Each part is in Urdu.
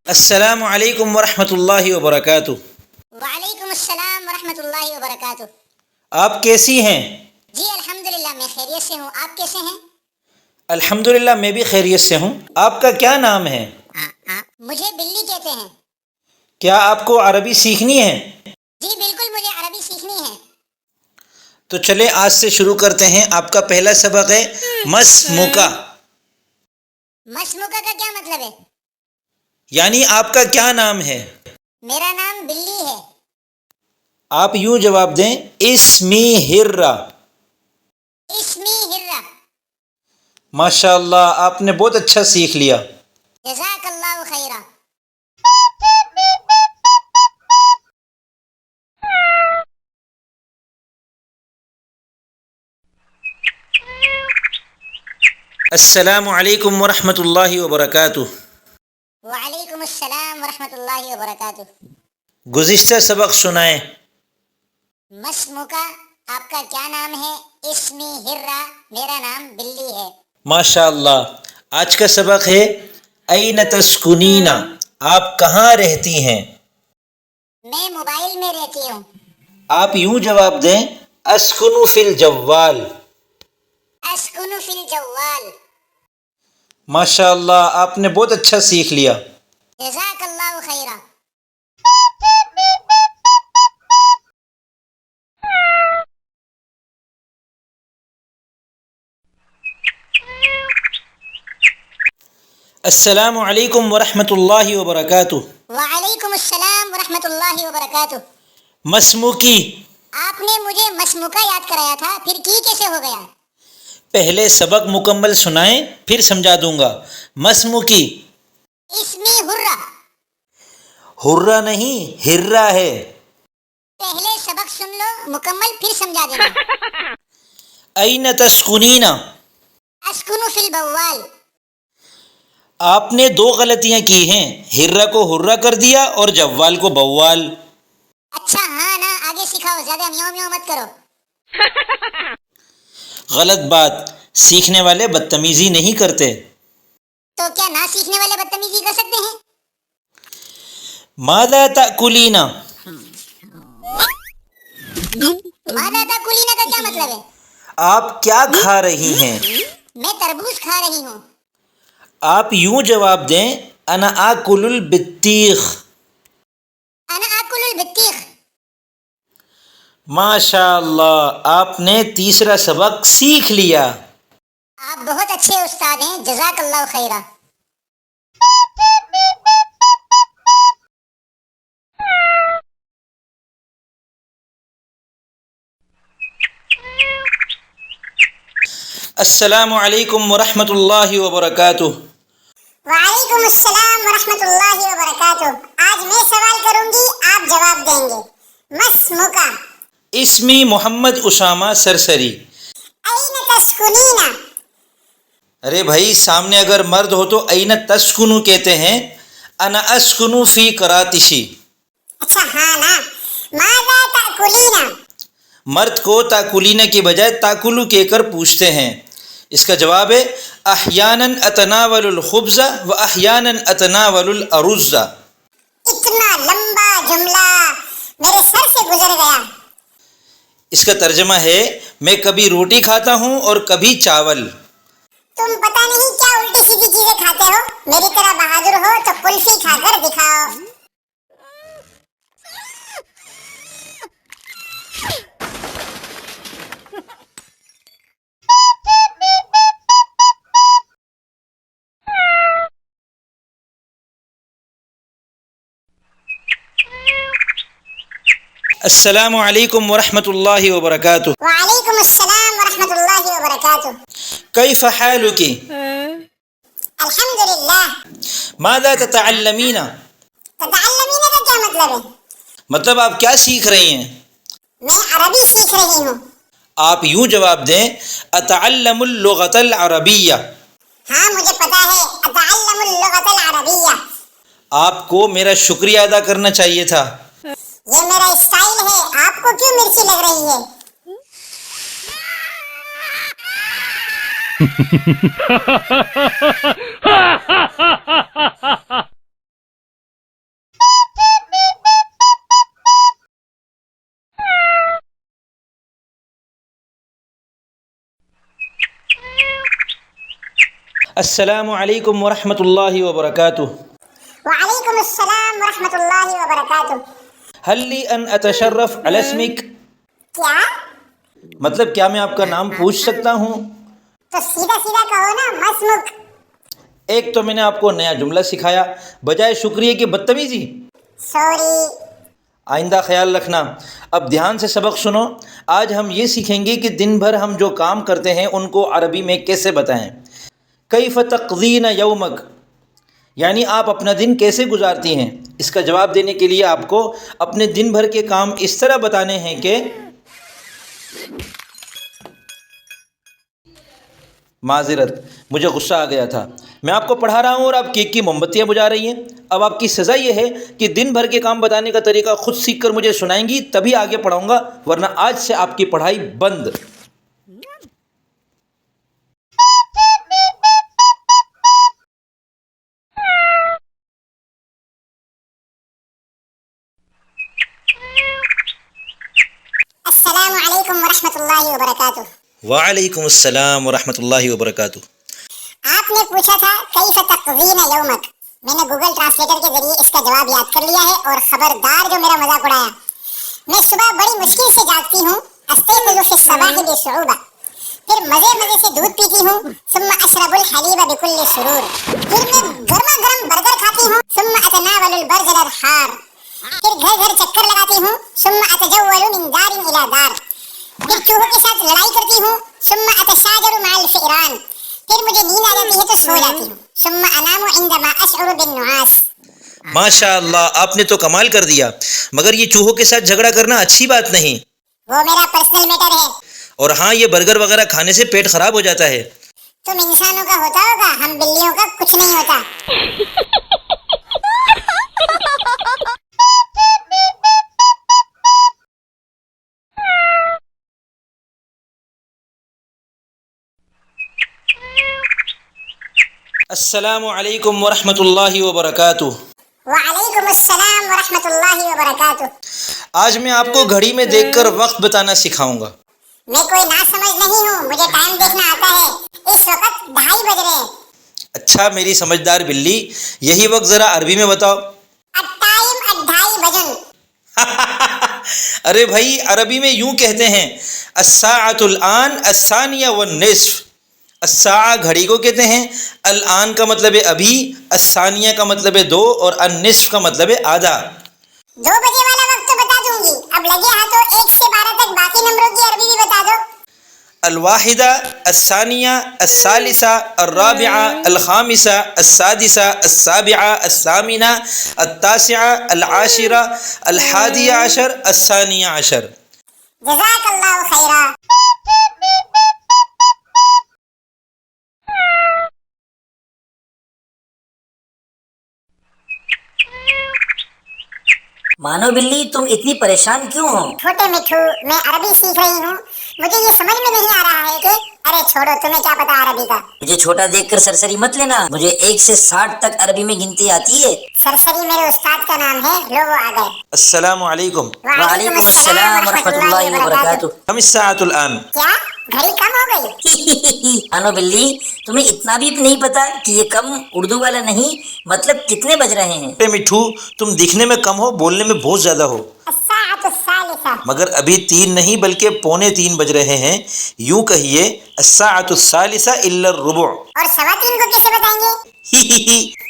السلام علیکم ورحمۃ اللہ وبرکاتہ۔ وعلیکم السلام ورحمۃ اللہ وبرکاتہ۔ آپ کیسی ہیں؟ جی الحمدللہ میں خیریت سے ہوں، آپ کیسے ہیں؟ الحمدللہ میں بھی خیریت سے ہوں۔ آپ کا کیا نام ہے؟ مجھے بلی کہتے ہیں۔ کیا آپ کو عربی سیکھنی ہے؟ جی بالکل، مجھے عربی سیکھنی ہے۔ تو چلیں آج سے شروع کرتے ہیں۔ آپ کا پہلا سبق ہے مسموکا، مسموکا کا کیا مطلب ہے؟ یعنی آپ کا کیا نام ہے؟ میرا نام بلی ہے۔ آپ یوں جواب دیں، اسمی ہرا۔ اسمی ہرا۔ ماشاء اللہ، آپ نے بہت اچھا سیکھ لیا۔ جزاک اللہ خیرا۔ السلام علیکم ورحمۃ اللہ وبرکاتہ۔ وعلیکم السلام ورحمۃ اللہ وبرکاتہ۔ گزشتہ سبق سنائیں۔ مسموکا، آپ کا کیا نام ہے؟ اسمی ہرا، میرا نام بلی ہے۔ ماشاء اللہ۔ آج کا سبق ہے این تسکنین، آپ کہاں رہتی ہیں؟ میں موبائل میں رہتی ہوں۔ آپ یوں جواب دیں، اسکن فی الجوال۔ اسکن فی الجوال۔ ماشاء اللہ، آپ نے بہت اچھا سیکھ لیا۔ جزاک اللہ خیرا۔ السلام علیکم ورحمۃ اللہ وبرکاتہ۔ وعلیکم السلام ورحمۃ اللہ وبرکاتہ۔ مسموکی، آپ نے مجھے مسموکا یاد کرایا تھا، پھر کی کیسے ہو گیا؟ پہلے سبق مکمل سنائیں پھر سمجھا دوں گا۔ مسموکی، اسمی ہرا۔ ہرا نہیں، ہرا ہے۔ پہلے سبق سن لو مکمل پھر سمجھا دینا۔ این تسکنین، اسکن فی البوال۔ آپ نے دو غلطیاں کی ہیں، ہرا کو ہرا کر دیا اور جوال کو بوال۔ اچھا ہاں نا، آگے سکھاؤ، زیادہ میاؤ میاؤ مت کرو۔ غلط بات، سیکھنے والے بدتمیزی نہیں کرتے۔ تو کیا نہ سیکھنے والے بدتمیزی کر سکتے ہیں؟ ماذا تأکلین، ماذا تاکلین کا کیا مطلب ہے؟ آپ کیا کھا رہی ہیں؟ میں تربوز کھا رہی ہوں۔ آپ یوں جواب دیں، انا آکل البطیخ۔ انا آکل البطیخ۔ ماشاء اللہ، آپ نے تیسرا سبق سیکھ لیا۔ آپ بہت اچھے استاد ہیں، جزاک اللہ خیرا۔ السلام علیکم ورحمۃ اللہ وبرکاتہ۔ وعلیکم السلام ورحمۃ اللہ وبرکاتہ۔ آج میں سوال کروں گی، آپ جواب دیں گے۔ مسموکا، اسمی محمد اسامہ سرسری۔ این تسکنین۔ ارے بھائی، سامنے اگر مرد ہو تو این تسکنو کہتے ہیں، انا اسکنو فی کراتشی۔ اچھا ہاں نا، ماذا تاکلین۔ مرد کو تاکلین کی بجائے تاکلو کہہ کر پوچھتے ہیں۔ اس کا جواب ہے، احیاناً اتناول الخبز و احیاناً اتناول الارز۔ اتنا لمبا جملہ میرے سر سے گزر گیا۔ اس کا ترجمہ ہے، میں کبھی روٹی کھاتا ہوں اور کبھی چاول۔ تم پتہ نہیں کیا الٹی سیدھی چیزیں کھاتے ہو، میری طرح بہادر ہو تو کلفی کھا کر دکھاؤ۔ السلام علیکم ورحمۃ اللہ وبرکاتہ۔ وعلیکم السلام ورحمۃ اللہ وبرکاتہ۔ کیف حالک؟ الحمدللہ۔ ماذا تتعلمین؟ تتعلمین کا کیا مطلب ہے؟ مطلب آپ کیا سیکھ رہی ہیں؟ میں عربی سیکھ رہی ہوں۔ آپ یوں جواب دیں، اتعلم اللغۃ العربیہ۔ ہاں مجھے پتا ہے، اتعلم اللغۃ العربیہ۔ آپ کو میرا شکریہ ادا کرنا چاہیے تھا۔ یہ میرا اسٹائل ہے، آپ کو کیوں مرچی لگ رہی ہے؟ السلام علیکم ورحمۃ اللہ وبرکاتہ. وعلیکم السلام ورحمۃ اللہ وبرکاتہ. هل لي ان اتشرف على اسمك؟ کیا؟ مطلب کیا میں آپ کا نام پوچھ سکتا ہوں؟ تو سیدھا سیدھا کہو نا، مسمک. ایک تو میں نے آپ کو نیا جملہ سکھایا، بجائے شکریہ کی بدتمیزی. سوری. آئندہ خیال رکھنا. اب دھیان سے سبق سنو. آج ہم یہ سیکھیں گے کہ دن بھر ہم جو کام کرتے ہیں ان کو عربی میں کیسے بتائیں. کیف تقضین یومک، یعنی آپ اپنا دن کیسے گزارتی ہیں. اس کا جواب دینے کے لیے آپ کو اپنے دن بھر کے کام اس طرح بتانے ہیں کہ معذرت مجھے غصہ آ گیا تھا، میں آپ کو پڑھا رہا ہوں اور آپ کیک کی موم بتیاں بجھا رہی ہیں. اب آپ کی سزا یہ ہے کہ دن بھر کے کام بتانے کا طریقہ خود سیکھ کر مجھے سنائیں گی، تبھی آگے پڑھاؤں گا، ورنہ آج سے آپ کی پڑھائی بند. السلام علیکم ورحمۃ اللہ وبرکاتہ. وعلیکم السلام ورحمۃ اللہ وبرکاتہ. آپ نے پوچھا تھا کیف تقضین یومک. میں نے گوگل ٹرانسلیٹر کے ذریعے اس کا جواب یاد کر لیا ہے، اور خبردار جو میرا مذاق اڑایا. میں صبح بڑی مشکل سے جاگتی ہوں، استيقظ في الصباح بصعوبة، پھر مزے مزے سے دودھ پیتی ہوں، ثم اشرب الحلیب بكل سرور، پھر میں گرما گرم برگر کھاتی ہوں، ثم اتناول البرجل الحار، پھر گھر گھر چکر لگاتی ہوں، ثم اتجول من دار الى دار، پھر چوہوں کے ساتھ لڑائی کرتی ہوں، ثم اتشاجر مع الفئران، پھر مجھے نیند آ جاتی ہے تو سو جاتی ہوں، ثم انام عندما اشعر بالنعاس. ماشاء اللہ، آپ نے تو کمال کر دیا، مگر یہ چوہوں کے ساتھ جھگڑا کرنا اچھی بات نہیں. وہ میرا پرسنل میٹر ہے. اور ہاں، یہ برگر وغیرہ کھانے سے پیٹ خراب ہو جاتا ہے. تم انسانوں کا ہوتا ہوگا، ہم بلیوں کا کچھ نہیں ہوتا. السلام علیکم ورحمۃ اللہ وبرکاتہ. وعلیکم السلام ورحمۃ اللہ وبرکاتہ. آج میں آپ کو گھڑی میں دیکھ کر وقت بتانا سکھاؤں گا. میں کوئی ناسمجھ نہیں ہوں، مجھے ٹائم دیکھنا آتا ہے. اس وقت 2:30 بج رہے ہیں. اچھا میری سمجھدار بلی، یہی وقت ذرا عربی میں بتاؤ. الٹائم 2:30 بجن. ارے بھائی، عربی میں یوں کہتے ہیں، الساعۃ الآن الثانیہ والنصف. الساعہ گھڑی کو کہتے ہیں، الآن کا مطلب ہے ابھی، الثانیہ کا مطلب ہے 2، اور النصف کا مطلب ہے آدھا. 2 بجے والا وقت تو بتا دوں گی، اب لگے ہاتھوں 1 سے 12 تک باقی نمبروں کی عربی بھی بتا دو. الواحدہ، الثانیہ، الثالثہ، الرابعہ، الخامسہ، السادسہ، السابعہ، الثامنہ، التاسعہ، العاشرہ، الحادیہ عشر، الثانیہ عشر. جزاک اللہ خیرا. مانو بلی، تم اتنی پریشان کیوں ہو؟ چھوٹے مٹھو، میں عربی سیکھ رہی ہوں. مجھے یہ سمجھ میں نہیں آ رہا ہے کہ ارے چھوڑو، تمہیں کیا پتا عربی کا. مجھے چھوٹا دیکھ کر سرسری مت لینا، مجھے 1 سے 60 تک عربی میں گنتی آتی ہے. سرسری میرے استاد کا نام ہے. لو وہ آ گئے. السلام علیکم. وعلیکم السلام ورحمۃ اللہ وبرکاتہ. کم الساعۃ الآن؟ کیا گھڑی کم ہو گئی؟ مانو بلی، تمہیں اتنا بھی نہیں پتا کہ یہ کم اردو والا نہیں، مطلب کتنے بج رہے ہیں. اے مٹھو، تم دکھنے میں کم ہو، بولنے میں بہت زیادہ ہو. الساعۃ الثالثہ. مگر ابھی 3 نہیں بلکہ 2:45 بج رہے ہیں. یوں کہیے الساعۃ الثالثہ الا الربع. اور 3:15 کو کیسے بتائیں گے؟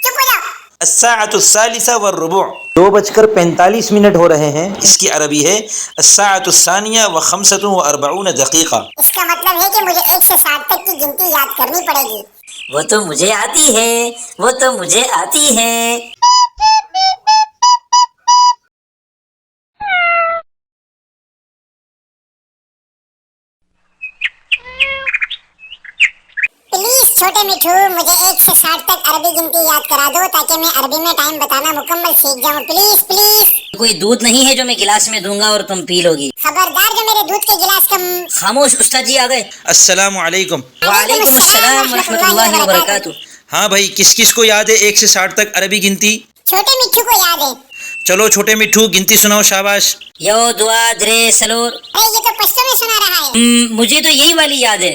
چپ ہو جاؤ. الساعۃ الثالثہ والربع. 2:45 ہو رہے ہیں، اس کی عربی ہے الساعۃ الثانیہ وخمسۃ واربعون دقیقہ. اس کا مطلب ہے کہ مجھے 1 سے 60 تک کی گنتی یاد کرنی پڑے گی. وہ تو مجھے آتی ہے، وہ تو مجھے آتی ہے. پلیز چھوٹے مٹھو، مجھے 1 سے 60 تک عربی گنتی یاد کرا دو تاکہ میں عربی میں ٹائم بتانا مکمل سیکھ جاؤں. Please please. کوئی دودھ نہیں ہے جو میں گلاس میں دوں گا اور تم پی لو گی. خبردار، جو میرے دودھ کے گلاس کا خاموش، استاد جی آ گئے. السلام علیکم. وعلیکم السلام ورحمۃ اللہ وبرکاتہ. ہاں بھائی، کس کس کو یاد ہے 1 سے 60 تک عربی گنتی؟ چھوٹے مٹھو کو یاد ہے. چلو چھوٹے مٹھو، گنتی سناؤ. شاباش. یو دعا درے سلور. ارے یہ تو پشتو میں سنا رہا ہے. مجھے تو یہی والی یاد ہے.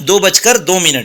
2:02।